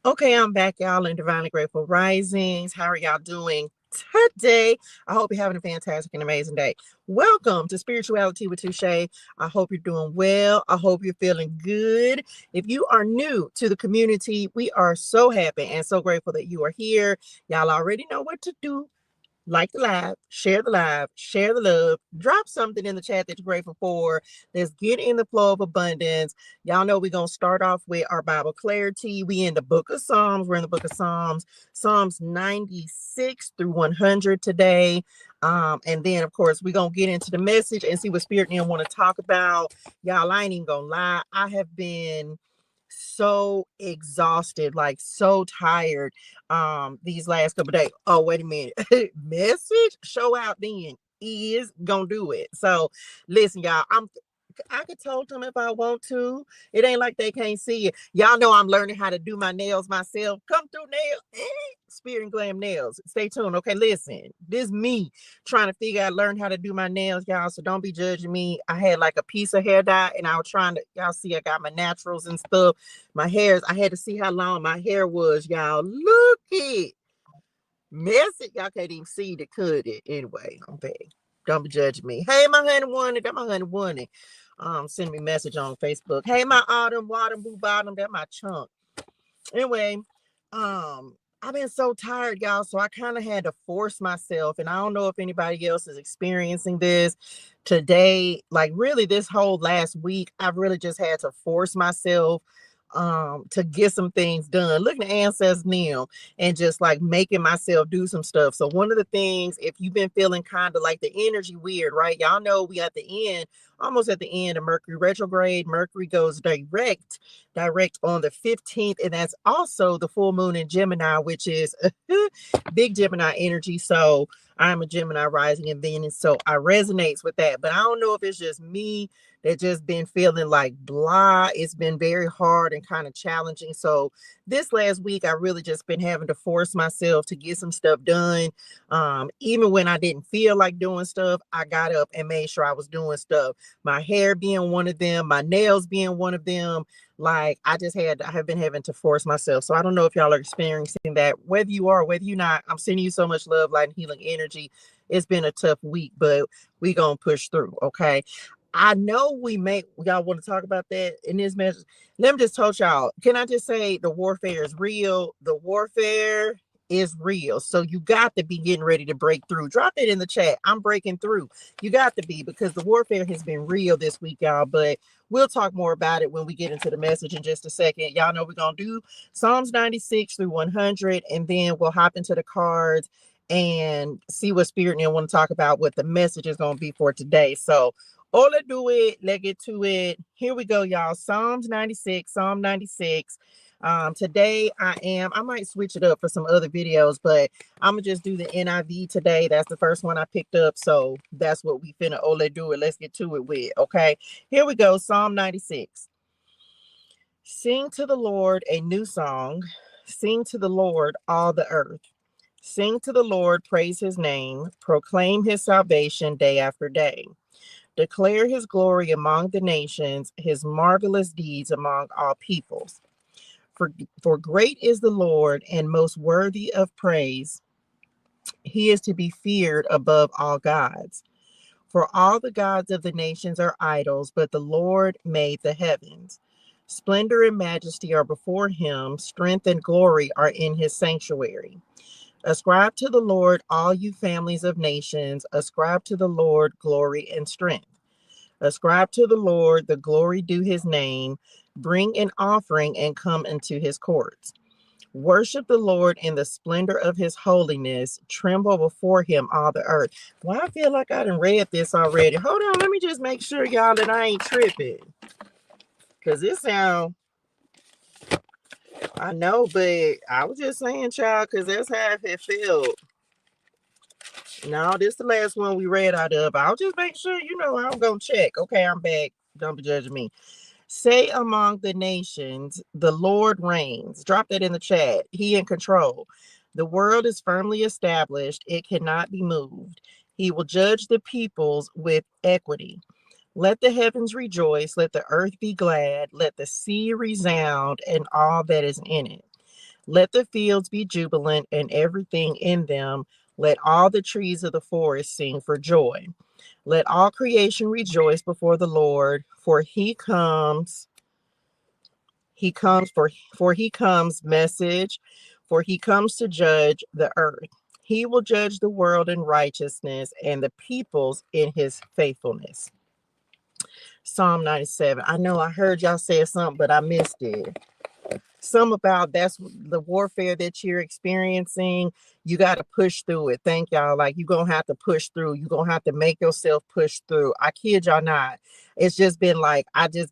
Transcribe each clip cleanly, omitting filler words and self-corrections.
Okay, I'm back, y'all, in Divinely Grateful Risings. How are y'all doing today? I hope you're having a fantastic and amazing day. Welcome to Spirituality with Touche. I hope you're doing well. I hope you're feeling good. If you are new to the community, we are so happy and so grateful that you are here. Y'all already know what to do. Like the live, share the love, drop something in the chat that you're grateful for. Let's get in the flow of abundance. Y'all know we're going to start off with our Bible clarity. We in the book of Psalms. We're in the book of Psalms, Psalms 96 through 100 today. And then, of course, we're going to get into the message and see what Spirit and want to talk about. Y'all, I ain't even going to lie. I have been so exhausted, like so tired these last couple days. Oh, wait a minute. Message show out then is gonna do it. So listen, y'all, I could talk to them if I want to. It ain't like they can't see it. Y'all know I'm learning how to do my nails myself. Come through nail. Spirit and Glam nails. Stay tuned. Okay, listen. This me trying to figure out, learn how to do my nails, y'all. So don't be judging me. I had like a piece of hair dye and I was trying to, y'all see I got my naturals and stuff. My hairs, I had to see how long my hair was, y'all. Look it. Messy. Y'all can't even see the cut it. Anyway, I'm back. Don't be judging me. Hey, my honey one. That my honey one. Send me a message on Facebook. Hey, my autumn, boo bottom. That my chunk. Anyway, I've been so tired, y'all. So I kind of had to force myself. And I don't know if anybody else is experiencing this today. Like really this whole last week, I've really just had to force myself to get some things done. Looking at Ancestors Neil and just like making myself do some stuff. So one of the things, if you've been feeling kind of like the energy weird, right? Y'all know we at the end, almost at the end of Mercury retrograde. Mercury goes direct on the 15th, and that's also the full moon in Gemini, which is big Gemini energy. So I'm a Gemini rising in Venus, so I resonates with that. But I don't know if it's just me that just been feeling like blah. It's been very hard and kind of challenging. So this last week, I really just been having to force myself to get some stuff done. Even when I didn't feel like doing stuff, I got up and made sure I was doing stuff. My hair being one of them, my nails being one of them. Like I have been having to force myself. So I don't know if y'all are experiencing that. Whether you are, whether you're not, I'm sending you so much love, light, and healing energy. It's been a tough week, but we gonna push through. Okay. I know y'all want to talk about that in this message. Let me just tell y'all, can I just say the warfare is real? The warfare is real. So you got to be getting ready to break through. Drop it in the chat. I'm breaking through. You got to be, because the warfare has been real this week, y'all. But we'll talk more about it when we get into the message in just a second. Y'all know we're going to do Psalms 96 through 100, and then we'll hop into the cards and see what Spirit and want to talk about, what the message is going to be for today. So let's do it. Let's get to it. Here we go, y'all. Psalms 96, Psalm 96. Today I might switch it up for some other videos, but I'm gonna just do the NIV today. That's the first one I picked up. So that's what we finna let's do it. Let's get to it with. Okay. Here we go. Psalm 96. Sing to the Lord a new song. Sing to the Lord all the earth. Sing to the Lord, praise his name, proclaim his salvation day after day. Declare his glory among the nations, his marvelous deeds among all peoples. For great is the Lord and most worthy of praise. He is to be feared above all gods. For all the gods of the nations are idols, but the Lord made the heavens. Splendor and majesty are before him, strength and glory are in his sanctuary. Ascribe to the Lord, all you families of nations. Ascribe to the Lord glory and strength. Ascribe to the Lord the glory due his name. Bring an offering and come into his courts. Worship the Lord in the splendor of his holiness. Tremble before him, all the earth. Well, I feel like I done read this already. Hold on, let me just make sure, y'all, that I ain't tripping. Because it sounds, I know, but I was just saying, child, because that's how it felt. No, this is the last one we read out of. I'll just make sure, I'm going to check. Okay, I'm back. Don't be judging me. Say among the nations, the Lord reigns. Drop that in the chat. He in control. The world is firmly established. It cannot be moved. He will judge the peoples with equity. Let the heavens rejoice. Let the earth be glad. Let the sea resound and all that is in it. Let the fields be jubilant and everything in them. Let all the trees of the forest sing for joy. Let all creation rejoice before the Lord, for he comes message, for he comes to judge the earth. He will judge the world in righteousness and the peoples in his faithfulness. Psalm 97. I know I heard y'all say something, but I missed it. Some about that's the warfare that you're experiencing. You got to push through it. Thank y'all. Like, you're gonna have to push through. You're gonna have to make yourself push through. I kid y'all not. It's just been like I just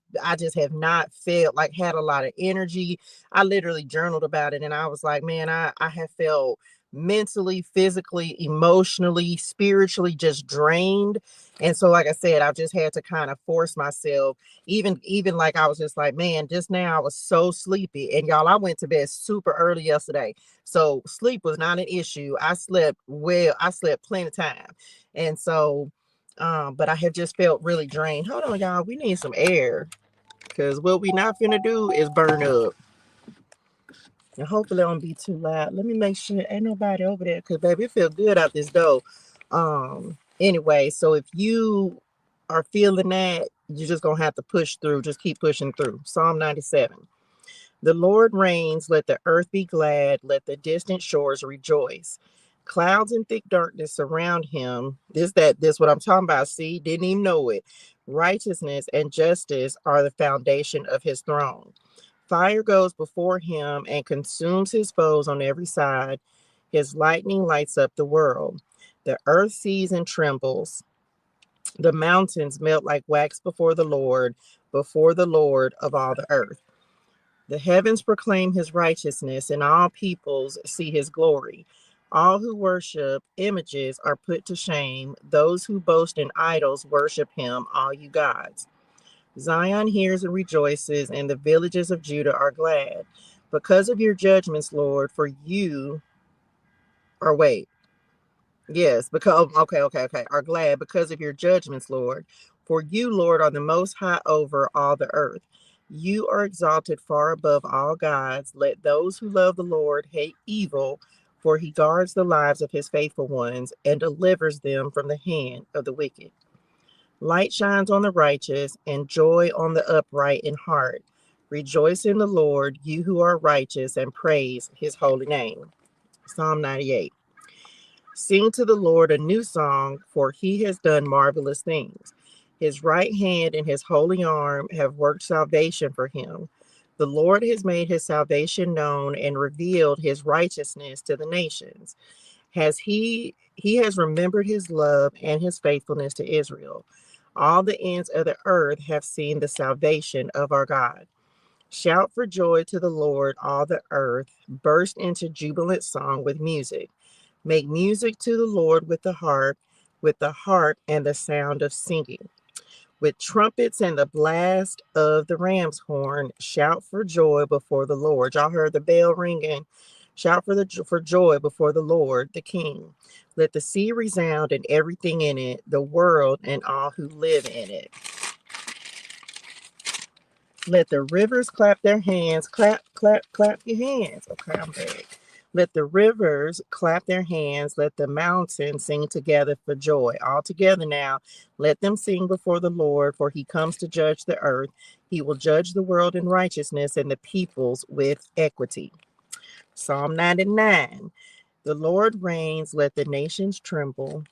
have not felt like had a lot of energy. I literally journaled about it and I was like, man, I have felt mentally, physically, emotionally, spiritually just drained. And so, like I said, I've just had to kind of force myself. Even like I was just like, man, just now I was so sleepy. And y'all, I went to bed super early yesterday. So sleep was not an issue. I slept well, I slept plenty of time. And so but I have just felt really drained. Hold on, y'all. We need some air. Because what we not finna do is burn up. And hopefully it won't be too loud. Let me make sure ain't nobody over there. Because baby, it feels good out this door. Anyway, so if you are feeling that, you're just gonna have to push through. Just keep pushing through. Psalm 97. The Lord reigns, let the earth be glad, let the distant shores rejoice. Clouds and thick darkness surround him. This what I'm talking about. See, didn't even know it. Righteousness and justice are the foundation of his throne. Fire goes before him and consumes his foes on every side. His lightning lights up the world. The earth sees and trembles. The mountains melt like wax before the Lord of all the earth. The heavens proclaim his righteousness, and all peoples see his glory. All who worship images are put to shame. Those who boast in idols worship him, all you gods. Zion hears and rejoices, and the villages of Judah are glad. Because of your judgments, Lord, for you, or wait, yes, because, okay, are glad because of your judgments, Lord. For you, Lord, are the most high over all the earth. You are exalted far above all gods. Let those who love the Lord hate evil, for he guards the lives of his faithful ones and delivers them from the hand of the wicked. Light shines on the righteous and joy on the upright in heart. Rejoice in the Lord, you who are righteous, and praise his holy name. Psalm 98. Sing to the Lord a new song, for he has done marvelous things. His right hand and his holy arm have worked salvation for him. The Lord has made his salvation known and revealed his righteousness to the nations. He has remembered his love and his faithfulness to Israel. All the ends of the earth have seen the salvation of our God. Shout for joy to the Lord, all the earth. Burst into jubilant song with music. Make music to the Lord with the harp and the sound of singing. With trumpets and the blast of the ram's horn, shout for joy before the Lord. Y'all heard the bell ringing. Shout for joy before the Lord, the King. Let the sea resound and everything in it, the world and all who live in it. Let the rivers clap their hands. Clap, clap, clap your hands. Okay, I'm back. Let the rivers clap their hands. Let the mountains sing together for joy. All together now, let them sing before the Lord, for he comes to judge the earth. He will judge the world in righteousness and the peoples with equity. Psalm 99. The Lord reigns, let the nations tremble.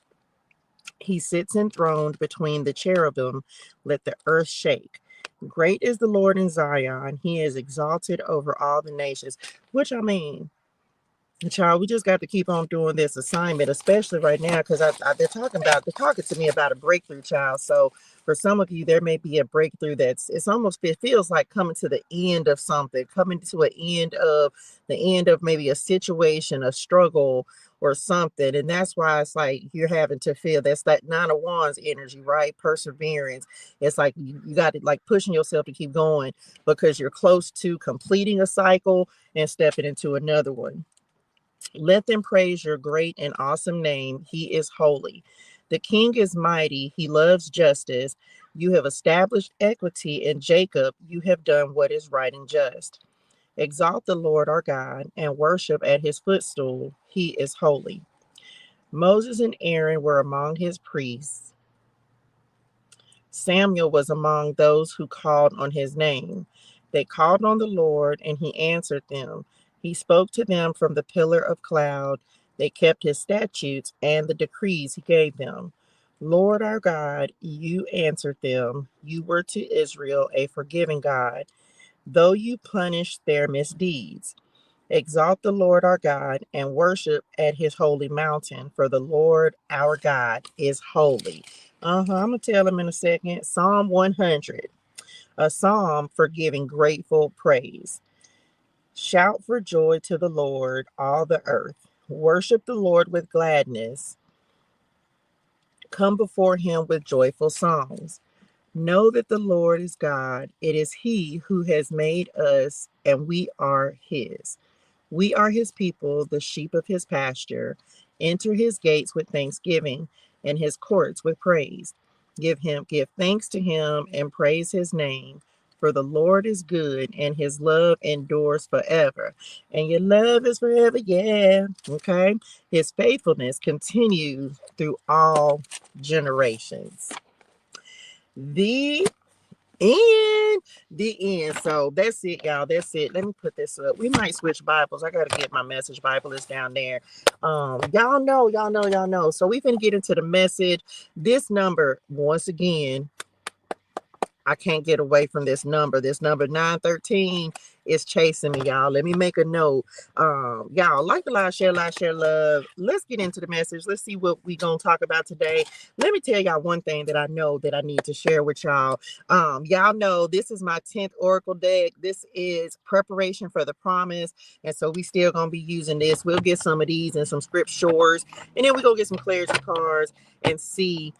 He sits enthroned between the cherubim, let the earth shake. Great is the Lord in Zion. He is exalted over all the nations. Which, I mean, child, we just got to keep on doing this assignment, especially right now, because they're talking to me about a breakthrough, child. So for some of you, there may be a breakthrough it feels like coming to the end of something, coming to the end of maybe a situation, a struggle or something. And that's why it's like you're having to feel that's that Nine of Wands energy, right? Perseverance. It's like you got to like pushing yourself to keep going because you're close to completing a cycle and stepping into another one. Let them praise your great and awesome name. He is holy. The king is mighty. He loves justice. You have established equity in Jacob. You have done what is right and just. Exalt the Lord our God and worship at his footstool. He is holy. Moses and Aaron were among his priests. Samuel was among those who called on his name. They called on the Lord, and he answered them. He spoke to them from the pillar of cloud. They kept his statutes and the decrees he gave them. Lord our God, you answered them. You were to Israel a forgiving God, though you punished their misdeeds. Exalt the Lord our God and worship at his holy mountain, for the Lord our God is holy. I'm going to tell him in a second. Psalm 100, a psalm for giving grateful praise. Shout for joy to the Lord, all the earth. Worship the Lord with gladness. Come before him with joyful songs. Know that the Lord is God. It is he who has made us, and we are his. We are his people, the sheep of his pasture. Enter his gates with thanksgiving and his courts with praise. Give thanks to him and praise his name. For the Lord is good and his love endures forever. And your love is forever, yeah. Okay. His faithfulness continues through all generations. The and the end. So that's it, y'all. That's it. Let me put this up. We might switch Bibles. I gotta get my message Bible is down there. Y'all know. So we finna get into the message. This number, once again, I can't get away from this number. This number 913 is chasing me, y'all. Let me make a note. Y'all, like a lot, share, love. Let's get into the message. Let's see what we gonna talk about today. Let me tell y'all one thing that I know that I need to share with y'all. Y'all know this is my 10th Oracle deck. This is preparation for the promise. And so we still gonna be using this. We'll get some of these and some scriptures, and then we go get some clarity cards and see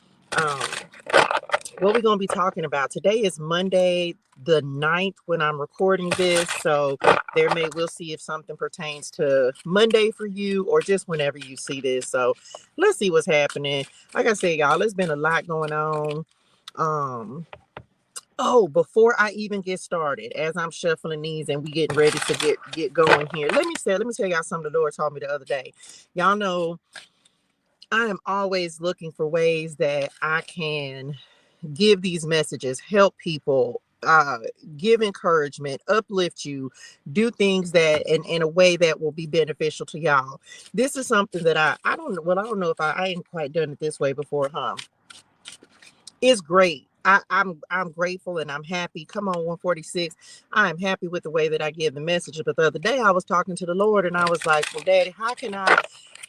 what we're going to be talking about. Today is Monday the 9th when I'm recording this, so we'll see if something pertains to Monday for you or just whenever you see this. So let's see what's happening. Like I said, y'all, there's been a lot going on. Before I even get started, as I'm shuffling these and we getting ready to get going here, let me tell y'all something the Lord told me the other day. Y'all know I am always looking for ways that I can give these messages, help people, give encouragement, uplift you, do things that in a way that will be beneficial to y'all. This is something that I don't know if I ain't quite done it this way before, huh? It's great. I'm grateful and I'm happy. Come on, 146. I'm happy with the way that I give the message. But the other day I was talking to the Lord and I was like, well, Daddy, how can I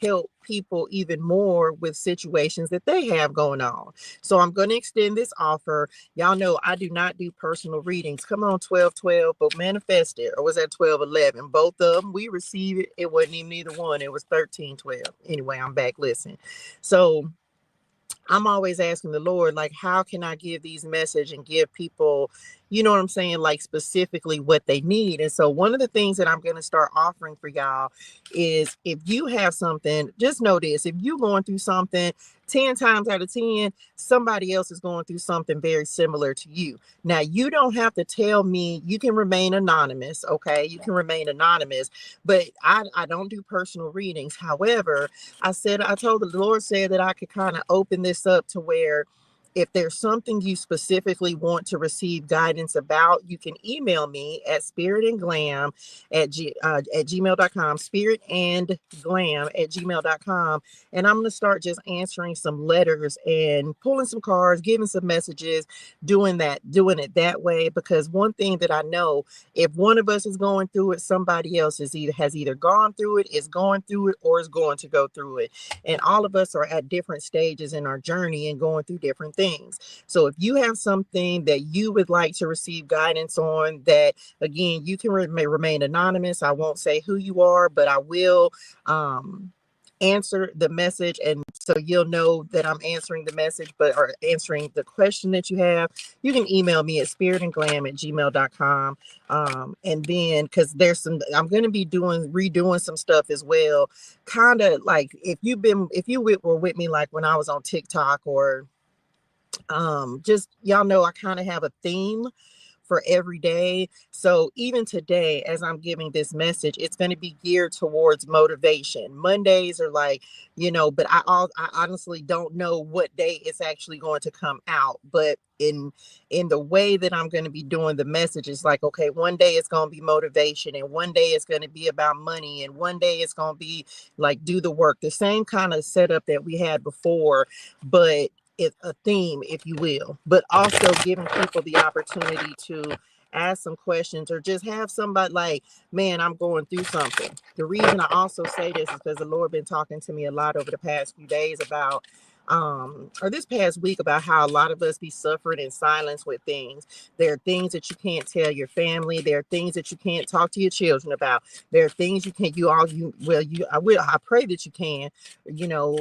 help people even more with situations that they have going on? So I'm going to extend this offer. Y'all know I do not do personal readings. Come on, 1212, but manifest it. Or was that 1211? Both of them, we received it. It wasn't even either one. It was 1312. Anyway, I'm back. Listen. So I'm always asking the Lord, like, how can I give these message and give people, you know what I'm saying, like specifically what they need. And so one of the things that I'm going to start offering for y'all is if you have something, just know this, if you're going through something, 10 times out of 10, somebody else is going through something very similar to you. Now, you don't have to tell me. You can remain anonymous, okay? You can remain anonymous, but I don't do personal readings. However, I told the Lord said that I could kind of open this up to where if there's something you specifically want to receive guidance about, you can email me at spiritandglam at gmail.com, spiritandglam@gmail.com. And I'm going to start just answering some letters and pulling some cards, giving some messages, doing it that way. Because one thing that I know, if one of us is going through it, somebody else has either gone through it, is going through it, or is going to go through it. And all of us are at different stages in our journey and going through different things. So if you have something that you would like to receive guidance on, that again, you can remain anonymous. I won't say who you are, but I will answer the message, and so you'll know that I'm answering the message, or answering the question that you have. You can email me at spiritandglam@gmail.com. And then because I'm going to be redoing some stuff as well, kind of like if you were with me like when I was on TikTok, or just y'all know I kind of have a theme for every day. So even today, as I'm giving this message, it's going to be geared towards motivation. Mondays are like, but I honestly don't know what day it's actually going to come out. But in the way that I'm going to be doing the message, it's like, okay, one day it's going to be motivation, and one day it's going to be about money, and one day it's going to be like do the work, the same kind of setup that we had before, but it's a theme, if you will, but also giving people the opportunity to ask some questions or just have somebody like, man, I'm going through something. The reason I also say this is because the Lord been talking to me a lot over the past few days about or this past week about how a lot of us be suffering in silence with things. There are things that you can't tell your family. There are things that you can't talk to your children about. There are things you can't, I pray that you can,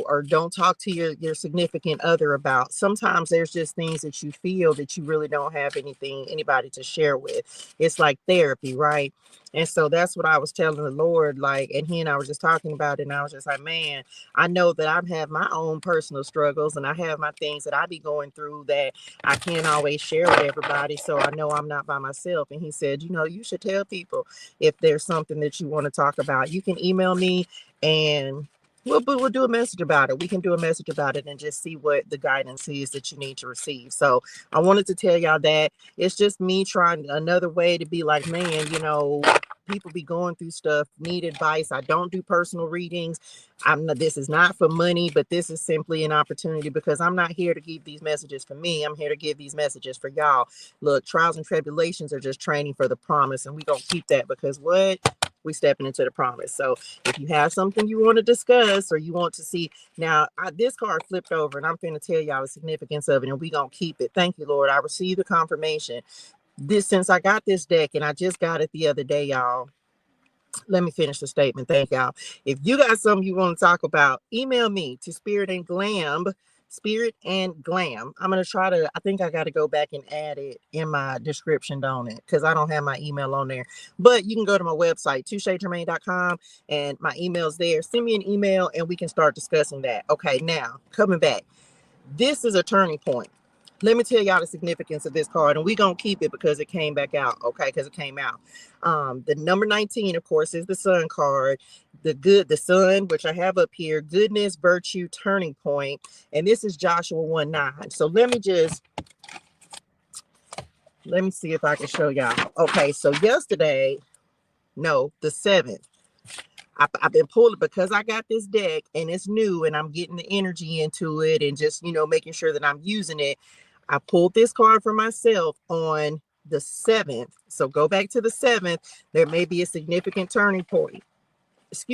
or don't talk to your significant other about. Sometimes there's just things that you feel that you really don't have anybody to share with. It's like therapy, right? And so that's what I was telling the Lord, like, and he and I were just talking about it, and I was just like, man, I know that I have my own personal struggles, and I have my things that I be going through that I can't always share with everybody. So I know I'm not by myself. And he said, you should tell people if there's something that you want to talk about. You can email me, and we'll do a message about it. We can do a message about it and just see what the guidance is that you need to receive. So I wanted to tell y'all that it's just me trying another way to be like, man, people be going through stuff, need advice. I don't do personal readings. This is not for money, but this is simply an opportunity because I'm not here to give these messages for me. I'm here to give these messages for y'all. Look, trials and tribulations are just training for the promise, and we gonna keep that because what? We stepping into the promise. So if you have something you want to discuss or you want to see, now this card flipped over, and I'm going to tell y'all the significance of it, and we gonna keep it. Thank you, Lord. I received the confirmation. Since I got this deck, and I just got it the other day, y'all. Let me finish the statement. Thank y'all. If you got something you want to talk about, email me to Spirit and Glam. I'm going to try to, I think I got to go back and add it in my description, don't it? Because I don't have my email on there. But you can go to my website, touchegermaine.com, and my email's there. Send me an email and we can start discussing that. Okay, now, coming back. This is a turning point. Let me tell y'all the significance of this card, and we're going to keep it because it came back out, okay, because it came out. The number 19, of course, is the sun card. The sun, which I have up here, goodness, virtue, turning point, and this is Joshua 1:9. So let me see if I can show y'all. Okay, so the 7th. I've been pulling because I got this deck and it's new and I'm getting the energy into it and just, making sure that I'm using it. I pulled this card for myself on the 7th. So go back to the 7th. There may be a significant turning point,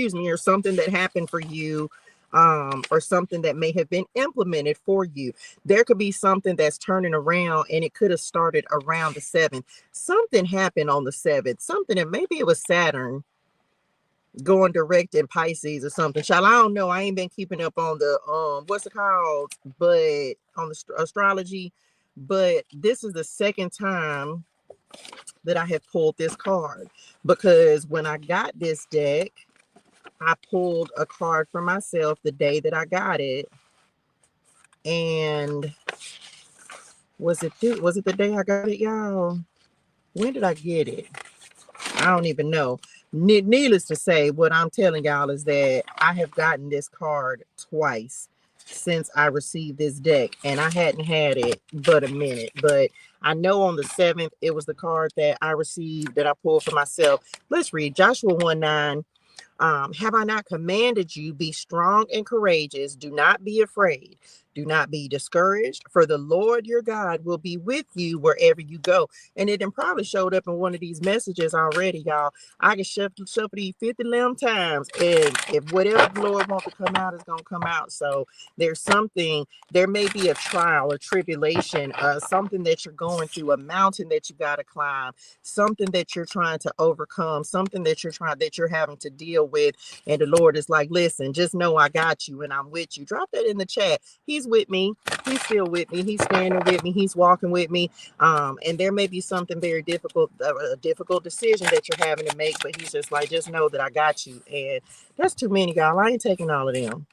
or something that happened for you, or something that may have been implemented for you. There could be something that's turning around, and it could have started around the 7th. Something happened on the 7th, something, and maybe it was Saturn going direct in Pisces or something. Child, I don't know. I ain't been keeping up on the what's it called, but on the astrology. But this is the second time that I have pulled this card, because when I got this deck, I pulled a card for myself the day that I got it. And was it the day I got it, y'all? When did I get it? I don't even know. Needless to say, what I'm telling y'all is that I have gotten this card twice since I received this deck, and I hadn't had it but a minute. But I know on the 7th, it was the card that I received that I pulled for myself. Let's read Joshua 1:9. Have I not commanded you, be strong and courageous? Do not be afraid. Do not be discouraged, for the Lord your God will be with you wherever you go. And it probably showed up in one of these messages already, y'all. I can shuffle these 50 times, and if whatever the Lord wants to come out is going to come out. So there may be a trial, a tribulation, something that you're going through, a mountain that you got to climb, something that you're trying to overcome, something that you're having to deal with. And the Lord is like, listen, just know I got you and I'm with you. Drop that in the chat. He's with me. He's still with me. He's standing with me. He's walking with me. And there may be something very difficult, a difficult decision that you're having to make, but he's just like, just know that I got you. And that's too many, y'all. I ain't taking all of them.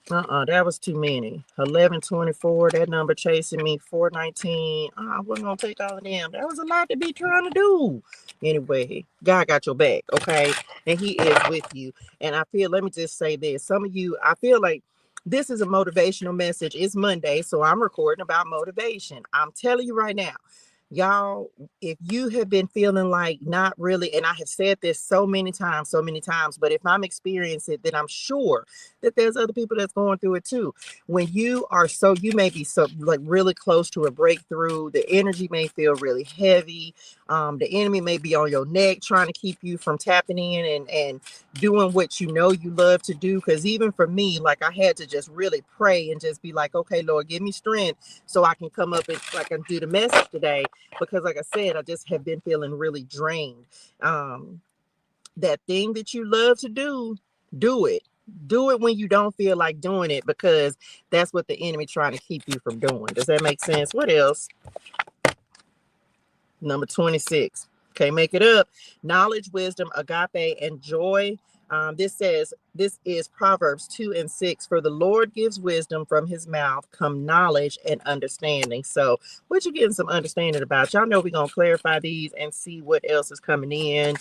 That was too many. 1124, that number chasing me. 419. I wasn't gonna take all of them. That was a lot to be trying to do. Anyway, God got your back, okay? And He is with you. And I feel, let me just say this. Some of you, I feel like this is a motivational message. It's Monday, so I'm recording about motivation. I'm telling you right now, y'all, if you have been feeling like not really, and I have said this so many times, but if I'm experiencing it, then I'm sure that there's other people that's going through it too. When you are so, you may be so like really close to a breakthrough, the energy may feel really heavy. The enemy may be on your neck trying to keep you from tapping in and doing what you know you love to do. Because even for me, like I had to just really pray and just be like, okay, Lord, give me strength so I can come up and like and do the message today. Because like I said, I just have been feeling really drained. That thing that you love to do it. Do it when you don't feel like doing it, because that's what the enemy trying to keep you from doing. Does that make sense? What else? Number 26. Can't make it up. Knowledge, wisdom, agape, and joy. This says, this is Proverbs 2:6. For the Lord gives wisdom, from his mouth come knowledge and understanding. So what you getting some understanding about? Y'all know we're going to clarify these and see what else is coming in.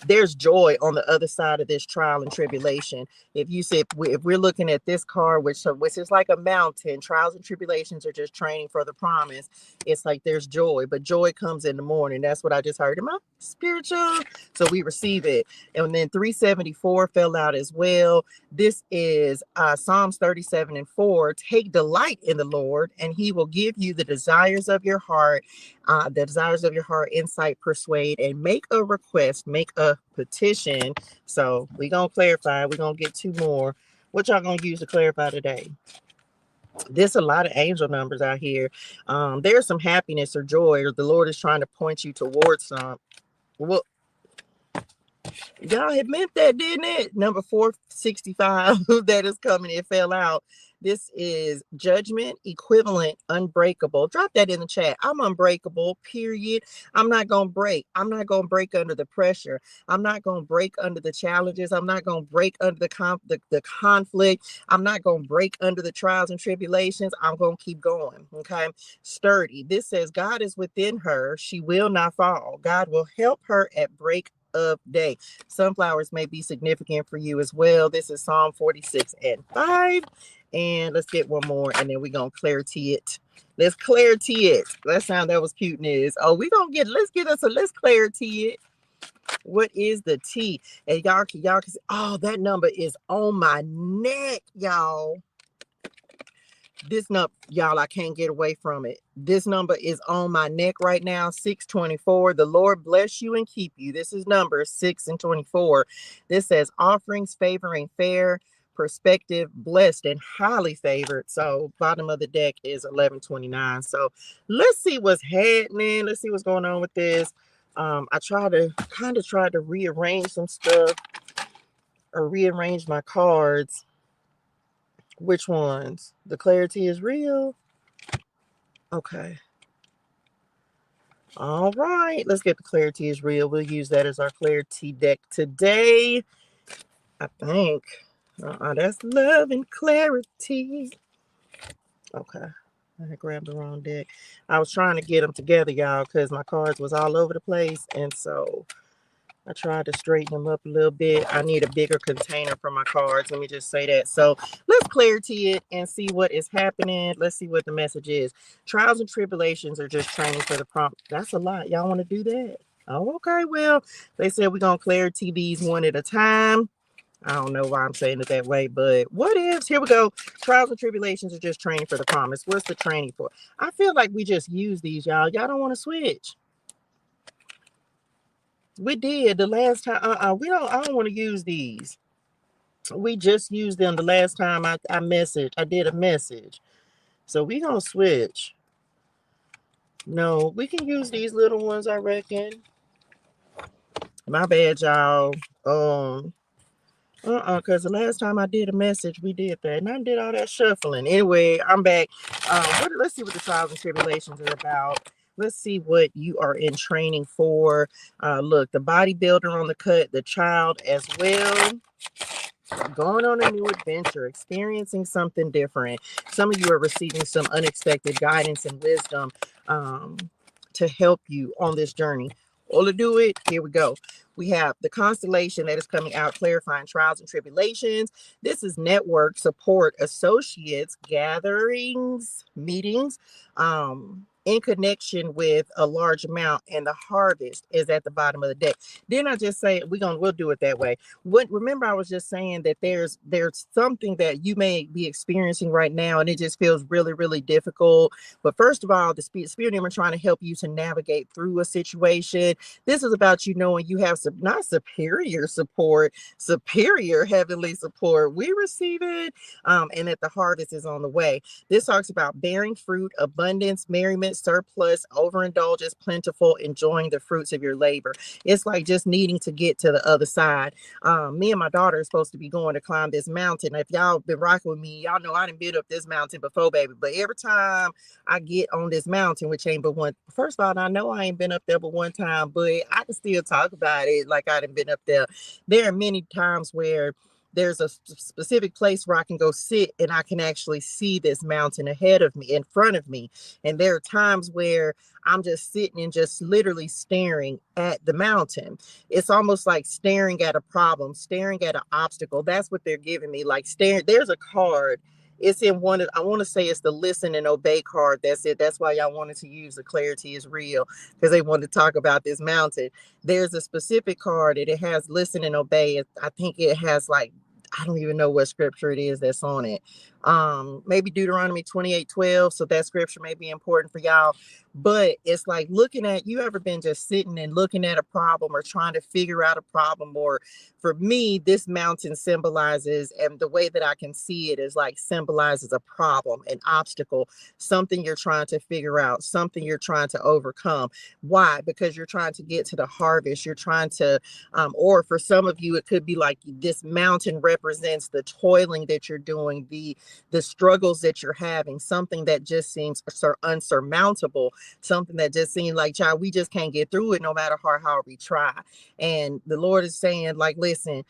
There's joy on the other side of this trial and tribulation. If you say, if we're looking at this card, which is like a mountain, trials and tribulations are just training for the promise. It's like there's joy, but joy comes in the morning. That's what I just heard in my spiritual. So we receive it. And then 374 fell out as well. This is Psalms 37:4. Take delight in the Lord, and he will give you the desires of your heart. Insight, persuade, and make a request, make a petition. So we're going to clarify. We're going to get two more. What y'all going to use to clarify today? There's a lot of angel numbers out here. There's some happiness or joy, or the Lord is trying to point you towards some. Well, y'all had meant that, didn't it? Number 465 that is coming. It fell out. This is judgment, equivalent, unbreakable. Drop that in the chat. I'm unbreakable, period. I'm not going to break. I'm not going to break under the pressure. I'm not going to break under the challenges. I'm not going to break under the conflict. I'm not going to break under the trials and tribulations. I'm going to keep going. Okay. Sturdy. This says God is within her. She will not fall. God will help her at break of day. Sunflowers may be significant for you as well. This is Psalm 46:5. And let's get one more, and then we're gonna clarity it. Let's clarity it. That sound that was cuteness. Oh, let's clarity it. What is the T? And y'all can see, oh, that number is on my neck, y'all. This number, y'all, I can't get away from it. This number is on my neck right now. 624. The Lord bless you and keep you. This is number 6 and 24. This says offerings, favoring, fair, perspective, blessed, and highly favored. So bottom of the deck is 1129. So let's see what's happening. Let's see what's going on with this. I tried to rearrange some stuff, or rearrange my cards. Which ones? The clarity is real. Okay. All right. Let's get the clarity is real. We'll use that as our clarity deck today. I think. That's love and clarity. Okay. I grabbed the wrong deck. I was trying to get them together, y'all, because my cards was all over the place. And so I tried to straighten them up a little bit. I need a bigger container for my cards. Let me just say that. So let's clarity it and see what is happening. Let's see what the message is. Trials and tribulations are just training for the prompt. That's a lot. Y'all want to do that? Oh, okay. Well, they said we're going to clarity these one at a time. I don't know why I'm saying it that way, but what ifs? Here we go. Trials and tribulations are just training for the promise. What's the training for? I feel like we just use these, y'all. Y'all don't want to switch. We did the last time. I don't want to use these. We just used them the last time I did a message. So we gonna switch. No, we can use these little ones, I reckon. My bad, y'all. Because the last time I did a message, we did that. And I did all that shuffling. Anyway, I'm back. Let's see what the trials and tribulations are about. Let's see what you are in training for. Look, the bodybuilder on the cut, the child as well. going on a new adventure, experiencing something different. Some of you are receiving some unexpected guidance and wisdom to help you on this journey. All to do it, here we go. We have the constellation that is coming out, clarifying trials and tribulations. This is network support, associates, gatherings, meetings, in connection with a large amount, and the harvest is at the bottom of the deck. Didn't I just say we'll do it that way? Remember I was just saying that there's something that you may be experiencing right now, and it just feels really, really difficult. But first of all, the spirit are trying to help you to navigate through a situation. This is about you knowing you have some not superior support, superior heavenly support. We receive it, and that the harvest is on the way. This talks about bearing fruit, abundance, merriment, surplus, overindulgence, plentiful, enjoying the fruits of your labor. It's like just needing to get to the other side. Me and my daughter are supposed to be going to climb this mountain. If y'all been rocking with me, y'all know I done been up this mountain before, baby. But every time I get on this mountain, which ain't but one, first of all, I know I ain't been up there but one time, but I can still talk about it like I done been up there. There are many times where there's a specific place where I can go sit and I can actually see this mountain ahead of me, in front of me. And there are times where I'm just sitting and just literally staring at the mountain. It's almost like staring at a problem, staring at an obstacle. That's what they're giving me, like staring. There's a card. It's in one of, I want to say it's the listen and obey card. That's it. That's why y'all wanted to use the clarity is real, because they wanted to talk about this mountain. There's a specific card and it has listen and obey. I think it has like, I don't even know what scripture it is that's on it. Maybe Deuteronomy 28:12. So that scripture may be important for y'all. But it's like looking at, you ever been just sitting and looking at a problem or trying to figure out a problem? Or for me, this mountain symbolizes, and the way that I can see it is like symbolizes a problem, an obstacle, something you're trying to figure out, something you're trying to overcome. Why? Because you're trying to get to the harvest. You're trying to, or for some of you, it could be like this mountain represents the toiling that you're doing, the struggles that you're having, something that just seems unsurmountable, something that just seems like, child, we just can't get through it no matter how hard we try. And the Lord is saying, like, listen,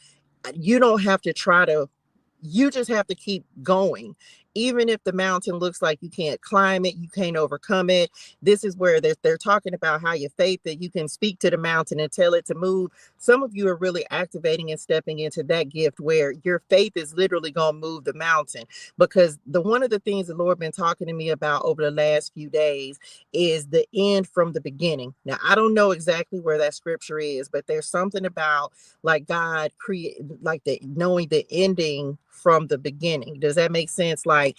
you don't have to try to, you just have to keep going. Even if the mountain looks like you can't climb it, you can't overcome it. This is where they're talking about how your faith, that you can speak to the mountain and tell it to move. Some of you are really activating and stepping into that gift where your faith is literally going to move the mountain. Because one of the things the Lord been talking to me about over the last few days is the end from the beginning. Now, I don't know exactly where that scripture is, but there's something about like God create, like the knowing the ending from the beginning. Does that make sense? Like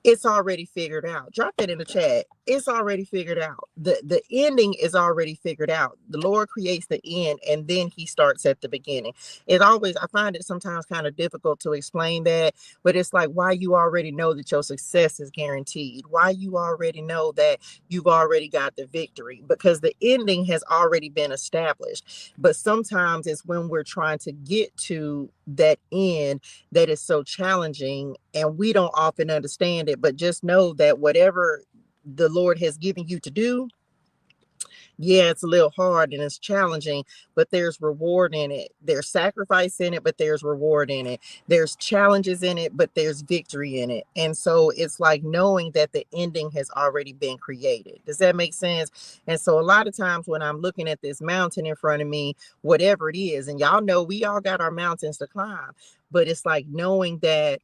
it's already figured out. Drop that in the chat. It's already figured out. The ending is already figured out. The Lord creates the end and then he starts at the beginning. It always, I find it sometimes kind of difficult to explain that, but it's like why you already know that your success is guaranteed. Why you already know that you've already got the victory, because the ending has already been established. But sometimes it's when we're trying to get to that end that is so challenging and we don't often understand it. But just know that whatever the Lord has given you to do, yeah, it's a little hard and it's challenging, but there's reward in it. There's sacrifice in it, but there's reward in it. There's challenges in it, but there's victory in it. And so it's like knowing that the ending has already been created. Does that make sense? And so a lot of times when I'm looking at this mountain in front of me, whatever it is, and y'all know we all got our mountains to climb, but it's like knowing that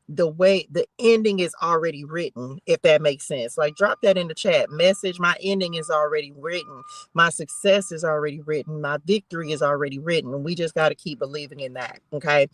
the way the ending is already written, if that makes sense. Like drop that in the chat message. My ending is already written. My success is already written. My victory is already written. And we just got to keep believing in that. Okay.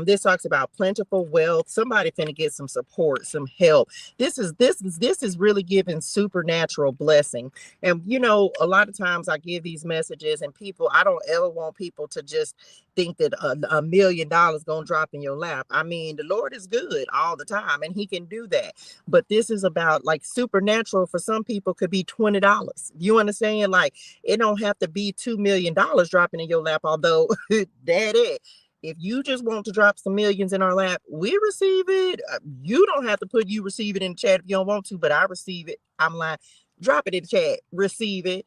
This talks about plentiful wealth. Somebody finna get some support, some help. This is really giving supernatural blessing. And you know, a lot of times I give these messages and people, I don't ever want people to just think that $1 million gonna drop in your lap. I mean, the Lord is good all the time and he can do that. But this is about like supernatural. For some people could be $20. You understand? Like it don't have to be $2 million dropping in your lap, although that it. If you just want to drop some millions in our lap, we receive it. You don't have to put you receive it in the chat if you don't want to, but I receive it. I'm like, drop it in the chat, receive it.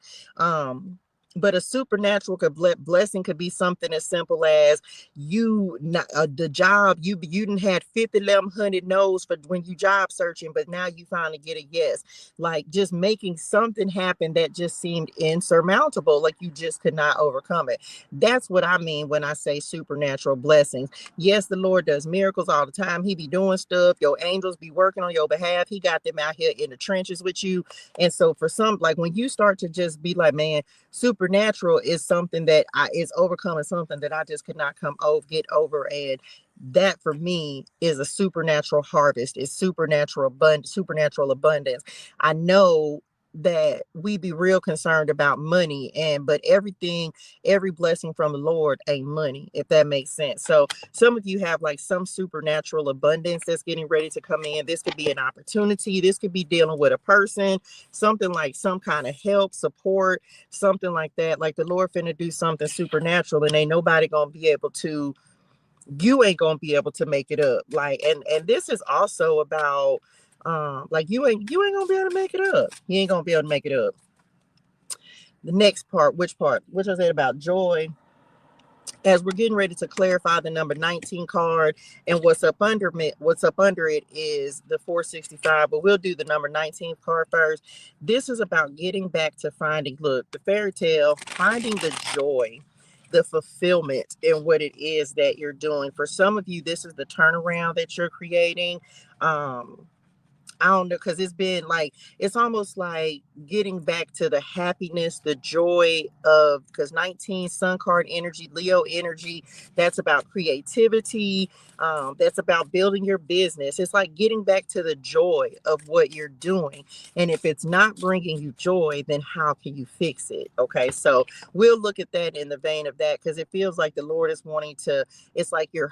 But a supernatural blessing could be something as simple as you not the job you didn't had 50 1,100 no's for when you job searching, but now you finally get a yes. Like just making something happen that just seemed insurmountable, like you just could not overcome it. That's what I mean when I say supernatural blessings. Yes, the Lord does miracles all the time. He be doing stuff. Your angels be working on your behalf. He got them out here in the trenches with you. And so for some, like when you start to just be like, man, supernatural is something that is overcoming something that I just could not get over. And that for me is a supernatural harvest. It's supernatural abundance. I know that we be real concerned about money, but every blessing from the Lord ain't money, if that makes sense. So some of you have like some supernatural abundance that's getting ready to come in. This could be an opportunity. This could be dealing with a person, something like some kind of help, support, something like that. Like the Lord finna do something supernatural, and ain't nobody gonna be able to, you ain't gonna be able to make it up. Like, and this is also about like you ain't gonna be able to make it up. You ain't gonna be able to make it up. The next part, which I said about joy, as we're getting ready to clarify the number 19 card, and what's up under it is the 465, but we'll do the number 19 card first. This is about getting back to finding, look, the fairy tale, finding the joy, the fulfillment in what it is that you're doing. For some of you, this is the turnaround that you're creating. I don't know, because it's been like, it's almost like getting back to the happiness, the joy of, because 19 sun card energy, Leo energy, that's about creativity. That's about building your business. It's like getting back to the joy of what you're doing. And if it's not bringing you joy, then how can you fix it? Okay, so we'll look at that in the vein of that, because it feels like the Lord is wanting to, it's like your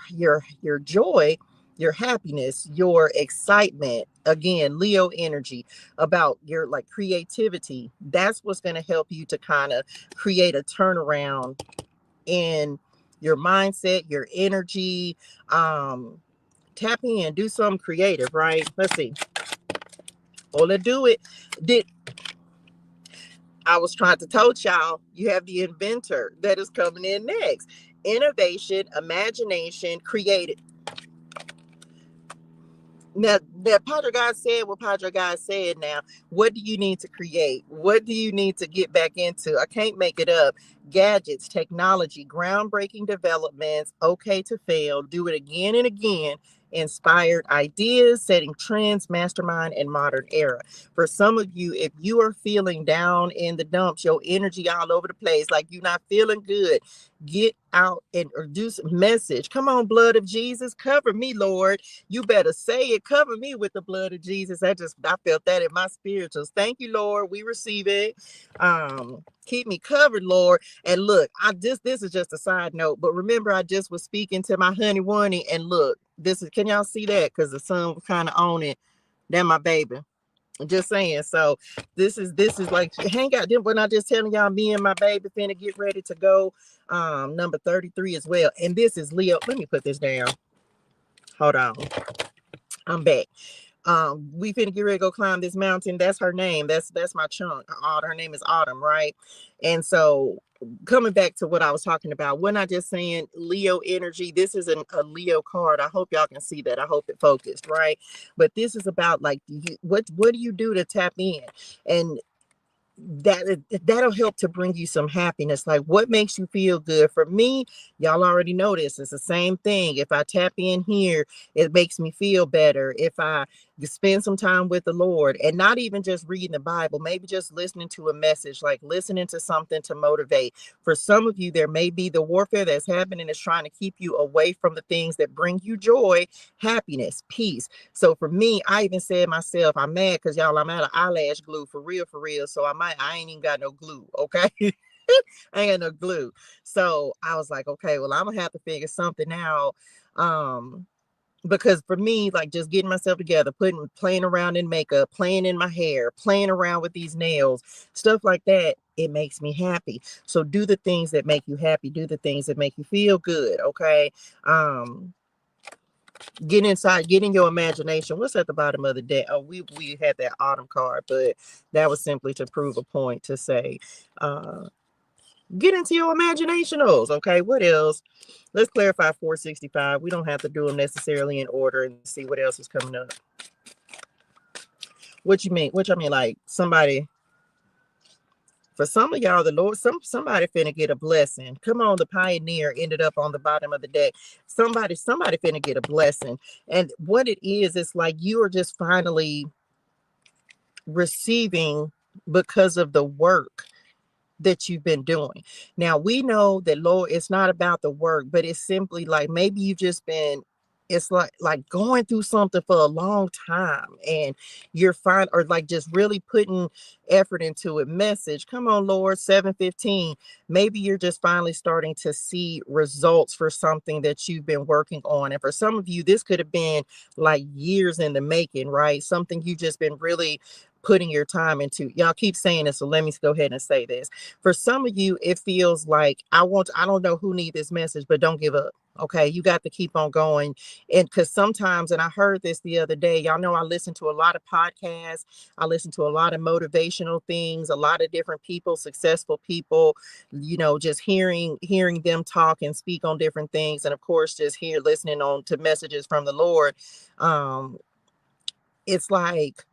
joy, your happiness, your excitement, again, Leo energy, about your like creativity. That's what's going to help you to kind of create a turnaround in your mindset, your energy. Tap in, do something creative, right? Let's see. Oh, let's do it. I was trying to tell y'all, you have the inventor that is coming in next. Innovation, imagination, creative. Now that Padre God said what Padre God said, now what do you need to create? What do you need to get back into? I can't make it up. Gadgets, technology, groundbreaking developments, okay to fail, do it again and again. Inspired ideas, setting trends, mastermind, and modern era. For some of you, if you are feeling down in the dumps, your energy all over the place, like you're not feeling good, get out and do some message. Come on, blood of Jesus, cover me, Lord. You better say it. Cover me with the blood of Jesus. I felt that in my spirituals. Thank you, Lord. We receive it. Keep me covered, Lord. And look, this is just a side note, but remember, I just was speaking to my honey Wunny, and look, can y'all see that? Because the sun was kind of on it. That my baby. Just saying. So this is like, hang out. Then when I just telling y'all, me and my baby finna get ready to go. Number 33 as well. And this is Leo. Let me put this down. Hold on. I'm back. We finna get ready to go climb this mountain. That's her name. That's my chunk. Her name is Autumn, right? And so coming back to what I was talking about, we're not just saying Leo energy. This is a Leo card. I hope y'all can see that. I hope it focused, right? But this is about like, what do you do to tap in? And that'll help to bring you some happiness. Like, what makes you feel good? For me, y'all already know this, it's the same thing. If I tap in here, it makes me feel better. If I spend some time with the Lord, and not even just reading the Bible, maybe just listening to a message, like listening to something to motivate. For some of you, there may be the warfare that's happening is trying to keep you away from the things that bring you joy, happiness, peace. So for me, I even said myself, I'm mad because y'all, I'm out of eyelash glue for real. So I ain't even got no glue. Okay. I ain't got no glue. So I was like, okay, well, I'm gonna have to figure something out. Because for me, like just getting myself together, playing around in makeup, playing in my hair, playing around with these nails, stuff like that, it makes me happy. So do the things that make you happy, do the things that make you feel good. Okay. Get inside, get in your imagination. What's at the bottom of the deck? Oh, we had that Autumn card, but that was simply to prove a point, to say Get into your imaginationals. Okay, what else? Let's clarify 465. We don't have to do them necessarily in order and see what else is coming up. What you mean? Which I mean, like somebody. For some of y'all, the Lord, somebody finna get a blessing. Come on, the pioneer ended up on the bottom of the deck. Somebody finna get a blessing. And what it is, it's like you are just finally receiving because of the work that you've been doing. Now we know that Lord, it's not about the work, but it's simply like maybe you've just been, it's like going through something for a long time and you're fine, or like just really putting effort into it. Message, come on, Lord, 715. Maybe you're just finally starting to see results for something that you've been working on. And for some of you, this could have been like years in the making, right? Something you've just been really putting your time into. Y'all keep saying this, so let me go ahead and say this. For some of you, it feels like I don't know who need this message, but don't give up. Okay, you got to keep on going. And because sometimes, and I heard this the other day, y'all know I listen to a lot of podcasts, I listen to a lot of motivational things, a lot of different people, successful people, just hearing them talk and speak on different things. And of course, just listening on to messages from the Lord. It's like